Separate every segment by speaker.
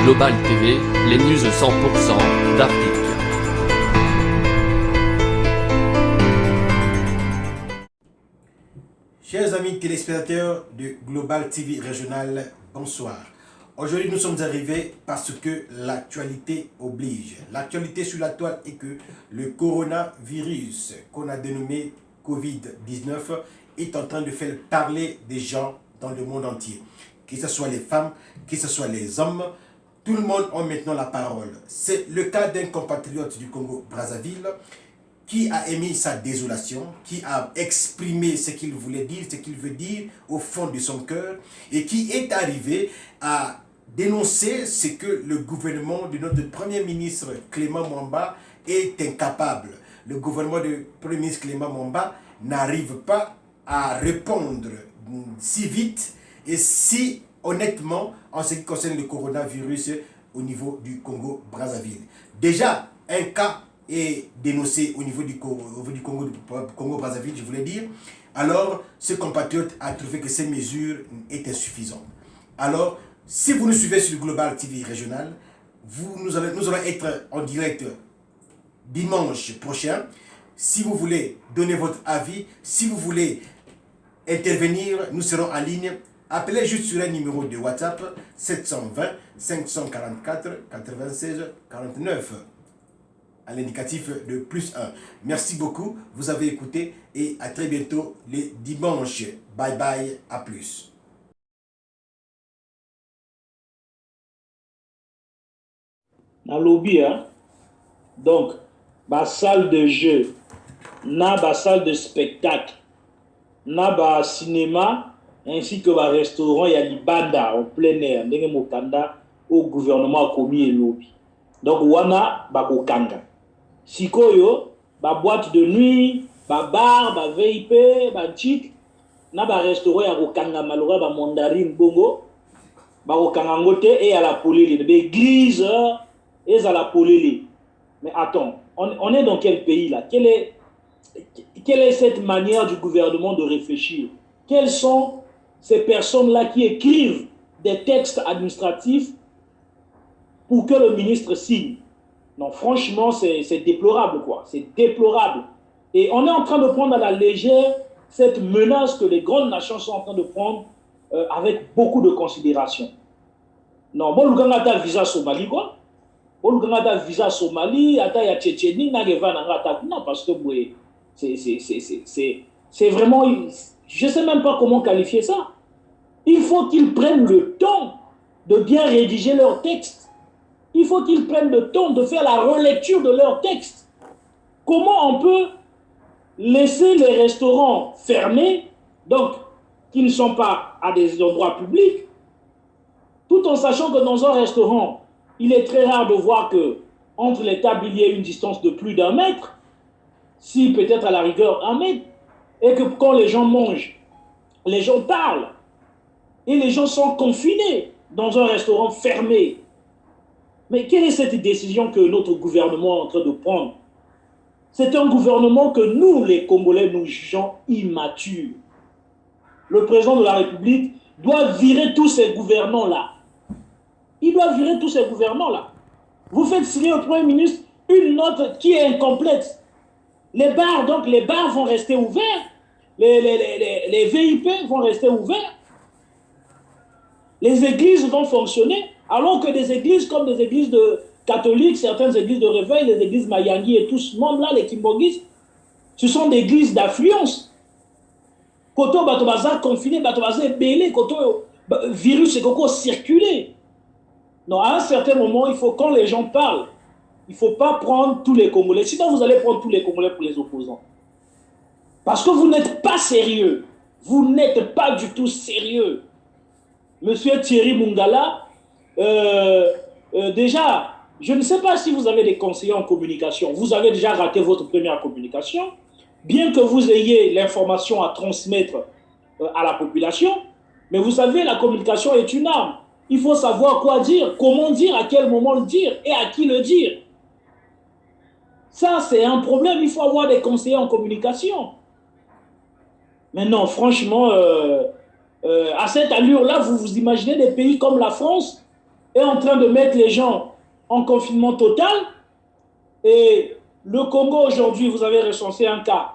Speaker 1: Global TV, les news 100% d'Afrique.
Speaker 2: Chers amis téléspectateurs de Global TV Régional, bonsoir. Aujourd'hui, nous sommes arrivés parce que l'actualité oblige. L'actualité sur la toile est que le coronavirus, qu'on a dénommé Covid-19, est en train de faire parler des gens dans le monde entier. Que ce soit les femmes, que ce soit les hommes, tout le monde a maintenant la parole. C'est le cas d'un compatriote du Congo-Brazzaville qui a émis sa désolation, qui a exprimé ce qu'il voulait dire, ce qu'il veut dire au fond de son cœur, et qui est arrivé à dénoncer ce que le gouvernement de notre Premier ministre Clément Mwamba est incapable. Le gouvernement du Premier ministre Clément Mwamba n'arrive pas à répondre si vite et si honnêtement en ce qui concerne le coronavirus au niveau du Congo-Brazzaville. Déjà, un cas est dénoncé au niveau du Congo-Brazzaville, je voulais dire. Alors, ce compatriote a trouvé que ces mesures étaient insuffisantes. Alors, si vous nous suivez sur le Global TV Régional, nous allons être en direct dimanche prochain. Si vous voulez donner votre avis, si vous voulez intervenir, nous serons en ligne. Appelez juste sur un numéro de WhatsApp 720 544 96 49 à l'indicatif de +1. Merci beaucoup, vous avez écouté et à très bientôt les dimanches. Bye bye, à plus.
Speaker 3: Dans le lobby, hein? Donc, la salle de jeu, la salle de spectacle, la cinéma, ainsi que le restaurant, il y a l'Ibanda en plein air, au gouvernement a commis le lobby. Donc, wana bakokanga. Sikoyo, ba boîte de nuit, ba bar, ba VIP, ba chic, na ba restaurant ya kokanga malora ba mandarine bongo, ba kokanga ngote et à la polele, ba église et à la polele. Mais attends, on est dans quel pays là? Quelle est cette manière du gouvernement de réfléchir? Quelles sont ces personnes-là qui écrivent des textes administratifs pour que le ministre signe? Non, franchement, c'est déplorable, quoi. C'est déplorable. Et on est en train de prendre à la légère cette menace que les grandes nations sont en train de prendre avec beaucoup de considération. Non, bon, le Ghana a visa Somalie, quoi. Bon, le Ghana a visa Somalie, il y a Tchétchénie, parce que c'est vraiment... Je ne sais même pas comment qualifier ça. Il faut qu'ils prennent le temps de bien rédiger leurs textes. Il faut qu'ils prennent le temps de faire la relecture de leurs textes. Comment on peut laisser les restaurants fermés, donc qui ne sont pas à des endroits publics, tout en sachant que dans un restaurant, il est très rare de voir que entre les tables, il y ait une distance de plus d'1 mètre, si peut-être à la rigueur 1 mètre, et que quand les gens mangent, les gens parlent, et les gens sont confinés dans un restaurant fermé. Mais quelle est cette décision que notre gouvernement est en train de prendre? C'est un gouvernement que nous, les Congolais, nous jugeons immature. Le président de la République doit virer tous ces gouvernants-là. Il doit virer tous ces gouvernants-là. Vous faites signer au Premier ministre une note qui est incomplète. Les bars, donc, les bars vont rester ouverts. Les VIP vont rester ouverts. Les églises vont fonctionner, alors que des églises comme des églises catholiques, certaines églises de réveil, les églises Mayangi et tout ce monde-là, les Kimbongis, ce sont des églises d'affluence. Koto Batobaza confiné, Batobaza belé, Koto virus et Koko circulé. Non, à un certain moment, il faut, quand les gens parlent, il ne faut pas prendre tous les Congolais. Sinon, vous allez prendre tous les Congolais pour les opposants. Parce que vous n'êtes pas sérieux. Vous n'êtes pas du tout sérieux. Monsieur Thierry Mungala, déjà, je ne sais pas si vous avez des conseillers en communication. Vous avez déjà raté votre première communication. Bien que vous ayez l'information à transmettre à la population, mais vous savez, la communication est une arme. Il faut savoir quoi dire, comment dire, à quel moment le dire et à qui le dire. Ça, c'est un problème. Il faut avoir des conseillers en communication. Mais non, franchement, à cette allure-là, vous vous imaginez des pays comme la France est en train de mettre les gens en confinement total. Et le Congo, aujourd'hui, vous avez recensé un cas,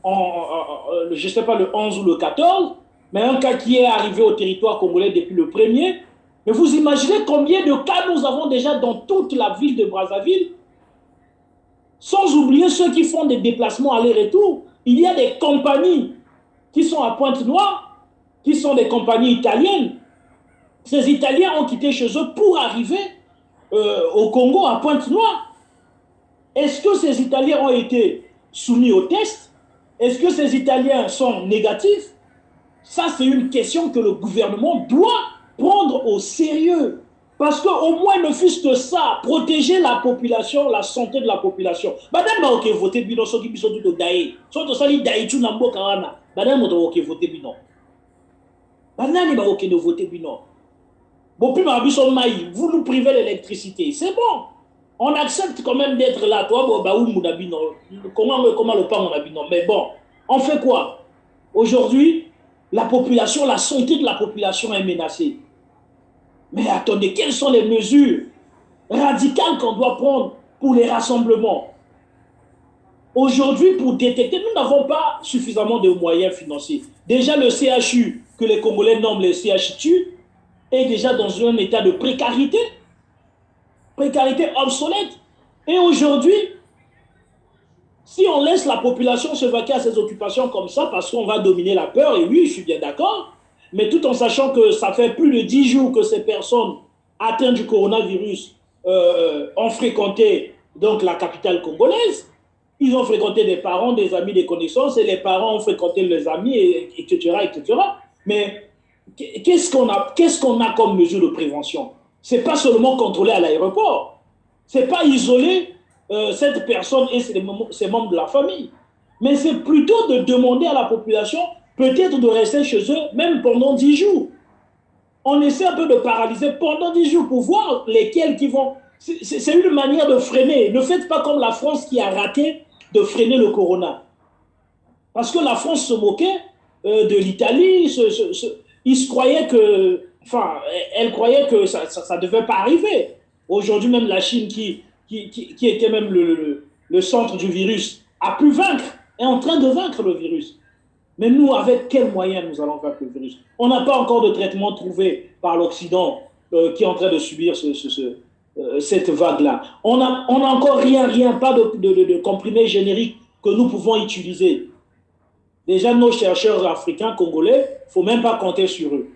Speaker 3: je ne sais pas, le 11 ou le 14, mais un cas qui est arrivé au territoire congolais depuis le 1er. Mais vous imaginez combien de cas nous avons déjà dans toute la ville de Brazzaville, sans oublier ceux qui font des déplacements aller-retour. Il y a des compagnies qui sont à Pointe-Noire, qui sont des compagnies italiennes. Ces Italiens ont quitté chez eux pour arriver au Congo à Pointe-Noire. Est-ce que ces Italiens ont été soumis au test? Est-ce que ces Italiens sont négatifs? Ça, c'est une question que le gouvernement doit prendre au sérieux. Parce qu'au moins, ne fût-ce que ça, protéger la population, la santé de la population. Madame va ok voter bino, ceux qui sont tout daï. Soit au sali daï, tu n'as pas kawana. Madame va ok voter bino. Madame va ok de voter bino. Bon, puis ma bison maï, vous nous privez l'électricité. C'est bon. On accepte quand même d'être là. Toi, bah, où mon abino? Comment le pas mon abino? Mais bon, on fait quoi? Aujourd'hui, la population, la santé de la population est menacée. Mais attendez, quelles sont les mesures radicales qu'on doit prendre pour les rassemblements? Aujourd'hui, pour détecter, nous n'avons pas suffisamment de moyens financiers. Déjà, le CHU, que les Congolais nomment le CHU, est déjà dans un état de précarité obsolète. Et aujourd'hui, si on laisse la population se vaquer à ses occupations comme ça, parce qu'on va dominer la peur, et oui, je suis bien d'accord, mais tout en sachant que ça fait plus de 10 jours que ces personnes atteintes du coronavirus ont fréquenté donc, la capitale congolaise. Ils ont fréquenté des parents, des amis, des connaissances, et les parents ont fréquenté les amis, etc., etc. Mais qu'est-ce qu'on a comme mesure de prévention? Ce n'est pas seulement contrôler à l'aéroport. Ce n'est pas isoler cette personne et ses membres de la famille. Mais c'est plutôt de demander à la population peut-être de rester chez eux, même pendant 10 jours. On essaie un peu de paralyser pendant 10 jours pour voir lesquels qui vont... C'est une manière de freiner. Ne faites pas comme la France qui a raté de freiner le corona. Parce que la France se moquait de l'Italie, ils se croyaient que... Enfin, elle croyait que ça ne devait pas arriver. Aujourd'hui, même la Chine, qui était même le centre du virus, a pu vaincre, est en train de vaincre le virus. Mais nous, avec quels moyens nous allons vaincre le virus? On n'a pas encore de traitement trouvé par l'Occident qui est en train de subir cette vague-là. On n'a encore rien, pas de comprimés génériques que nous pouvons utiliser. Déjà, nos chercheurs africains, congolais, il ne faut même pas compter sur eux.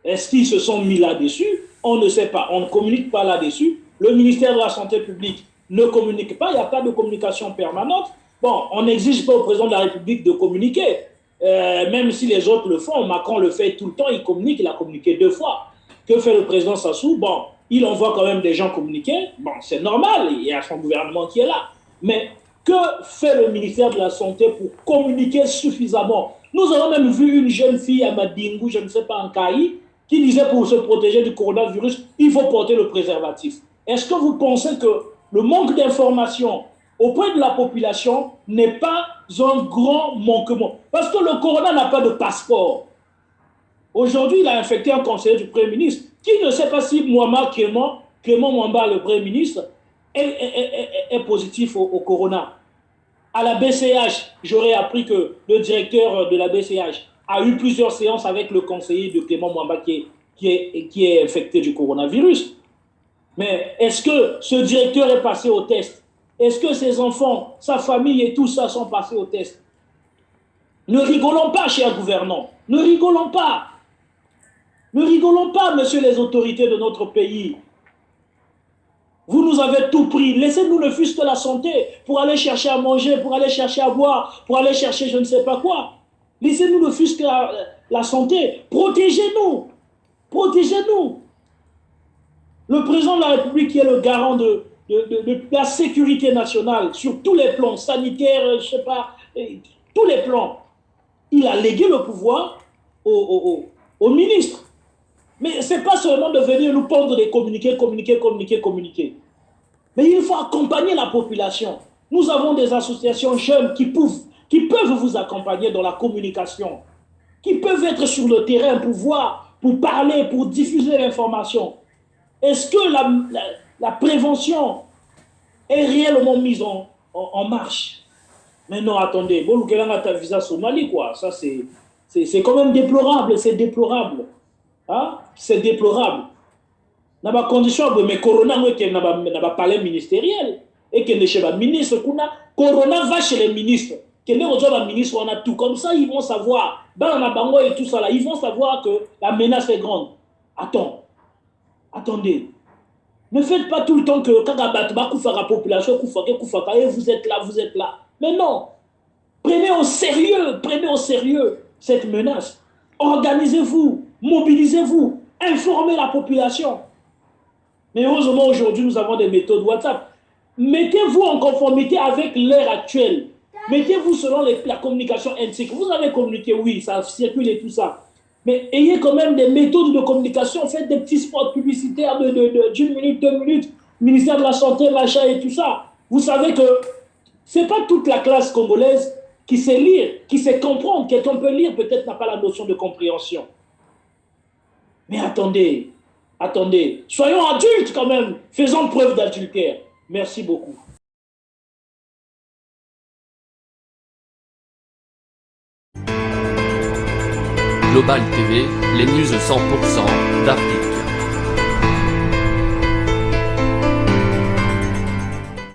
Speaker 3: Est-ce qu'ils se sont mis là-dessus? On ne sait pas. On ne communique pas là-dessus. Le ministère de la Santé publique ne communique pas. Il n'y a pas de communication permanente. Bon, on n'exige pas au président de la République de communiquer. Même si les autres le font, Macron le fait tout le temps, il communique, il a communiqué 2 fois. Que fait le président Sassou? Bon, il envoie quand même des gens communiquer. Bon, c'est normal, il y a son gouvernement qui est là. Mais que fait le ministère de la Santé pour communiquer suffisamment? Nous avons même vu une jeune fille à Madingu, je ne sais pas, en Kaï, qui disait pour se protéger du coronavirus, il faut porter le préservatif. Est-ce que vous pensez que le manque d'information auprès de la population n'est pas un grand manquement? Parce que le corona n'a pas de passeport. Aujourd'hui, il a infecté un conseiller du Premier ministre qui ne sait pas si Clément Mwamba, le Premier ministre, est positif au corona. À la BCH, j'aurais appris que le directeur de la BCH a eu plusieurs séances avec le conseiller de Clément Mwamba qui est infecté du coronavirus. Mais est-ce que ce directeur est passé au test? Est-ce que ses enfants, sa famille et tout ça sont passés au test? Ne rigolons pas, chers gouvernants. Ne rigolons pas. Ne rigolons pas, messieurs les autorités de notre pays. Vous nous avez tout pris. Laissez-nous ne fût-ce que la santé pour aller chercher à manger, pour aller chercher à boire, pour aller chercher je ne sais pas quoi. Laissez-nous ne fût-ce que la santé. Protégez-nous. Protégez-nous. Le président de la République qui est le garant de la sécurité nationale sur tous les plans, sanitaires, je ne sais pas, tous les plans, il a légué le pouvoir au ministre. Mais ce n'est pas seulement de venir nous pondre des communiqués. Mais il faut accompagner la population. Nous avons des associations jeunes qui peuvent vous accompagner dans la communication, qui peuvent être sur le terrain pour voir, pour parler, pour diffuser l'information. Est-ce que la prévention est réellement mise en marche? Mais non, attendez, bon, ta visa Somalie, quoi. Ça, c'est quand même déplorable, c'est déplorable. Hein? C'est déplorable. Dans ma condition, mais Corona, n'a pas palais ministériel. Et que chez le ministre, Corona va chez les ministres. Que les autres ministres, on a tout comme ça, ils vont savoir. Dans la bango et tout ça, là, ils vont savoir que la menace est grande. Attendez. Ne faites pas tout le temps que quand la population, et vous êtes là. Mais non. Prenez au sérieux cette menace. Organisez-vous, mobilisez-vous, informez la population. Mais heureusement, aujourd'hui, nous avons des méthodes WhatsApp. Mettez-vous en conformité avec l'ère actuelle. Mettez-vous selon la communication NSIC. Vous avez communiqué, oui, ça circule et tout ça. Mais ayez quand même des méthodes de communication. Faites des petits spots publicitaires d'une minute, 2 minutes. Ministère de la Santé, machin et tout ça. Vous savez que ce n'est pas toute la classe congolaise qui sait lire, qui sait comprendre. Quelqu'un peut lire, peut-être n'a pas la notion de compréhension. Mais attendez. Soyons adultes quand même. Faisons preuve d'adultère. Merci beaucoup.
Speaker 1: Global TV, les news 100% d'Afrique.